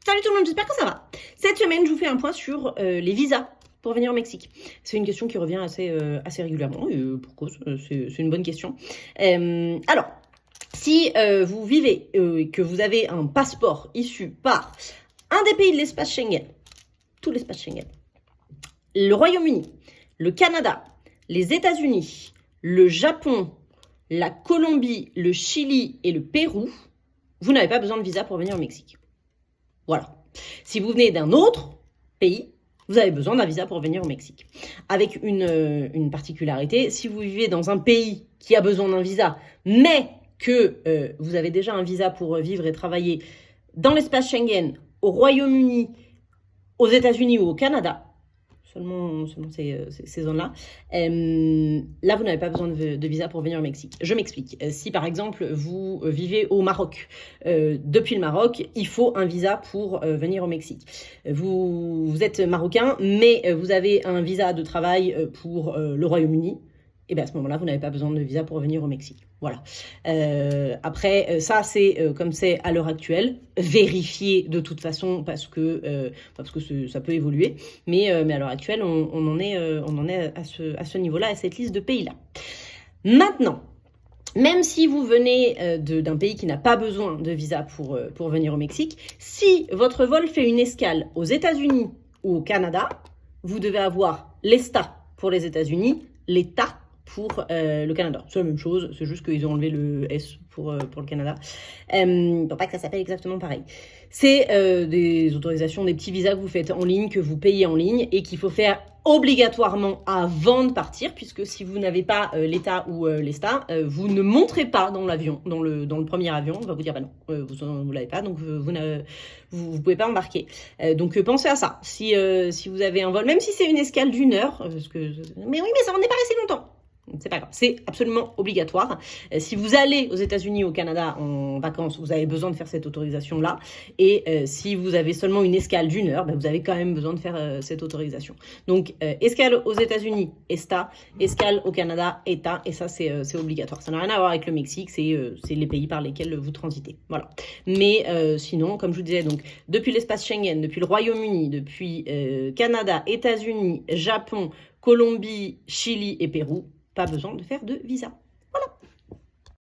Salut tout le monde, j'espère que ça va. Cette semaine, je vous fais un point sur les visas pour venir au Mexique. C'est une question qui revient assez régulièrement, et pour cause, c'est une bonne question. Alors, si vous vivez et que vous avez un passeport issu par un des pays de l'espace Schengen, tout l'espace Schengen, le Royaume-Uni, le Canada, les États-Unis, le Japon, la Colombie, le Chili et le Pérou, vous n'avez pas besoin de visa pour venir au Mexique. Voilà. Si vous venez d'un autre pays, vous avez besoin d'un visa pour venir au Mexique. Avec une particularité, si vous vivez dans un pays qui a besoin d'un visa, mais que vous avez déjà un visa pour vivre et travailler dans l'espace Schengen, au Royaume-Uni, aux États-Unis ou au Canada, seulement ces zones-là, là, vous n'avez pas besoin de visa pour venir au Mexique. Je m'explique. Si, par exemple, vous vivez au Maroc, depuis le Maroc, il faut un visa pour venir au Mexique. Vous êtes marocain, mais vous avez un visa de travail pour le Royaume-Uni. Et bien à ce moment-là, vous n'avez pas besoin de visa pour venir au Mexique. Voilà. Après, ça, c'est comme c'est à l'heure actuelle, vérifié de toute façon parce que ça peut évoluer. Mais à l'heure actuelle, on en est à ce niveau-là, à cette liste de pays-là. Maintenant, même si vous venez d'un pays qui n'a pas besoin de visa pour venir au Mexique, si votre vol fait une escale aux États-Unis ou au Canada, vous devez avoir l'ESTA pour les États-Unis, l'ETA pour le Canada. C'est la même chose, c'est juste qu'ils ont enlevé le S pour le Canada. Pour pas que ça s'appelle exactement pareil. C'est des autorisations, des petits visas que vous faites en ligne, que vous payez en ligne et qu'il faut faire obligatoirement avant de partir, puisque si vous n'avez pas l'ETA ou l'ESTA, vous ne monterez pas dans l'avion, dans le premier avion. On va vous dire, bah non, vous l'avez pas, donc vous pouvez pas embarquer. Donc pensez à ça. Si vous avez un vol, même si c'est une escale d'1 heure, mais oui, mais ça n'en est pas resté longtemps. C'est pas grave, c'est absolument obligatoire. Si vous allez aux États-Unis ou au Canada en vacances, vous avez besoin de faire cette autorisation-là. Et si vous avez seulement une escale d'1 heure, vous avez quand même besoin de faire cette autorisation. Donc, escale aux États-Unis, ESTA, escale au Canada, ETA, et ça, c'est obligatoire. Ça n'a rien à voir avec le Mexique, c'est les pays par lesquels vous transitez. Voilà. Mais sinon, comme je vous disais, donc depuis l'espace Schengen, depuis le Royaume-Uni, depuis Canada, États-Unis, Japon, Colombie, Chili et Pérou, pas besoin de faire de visa.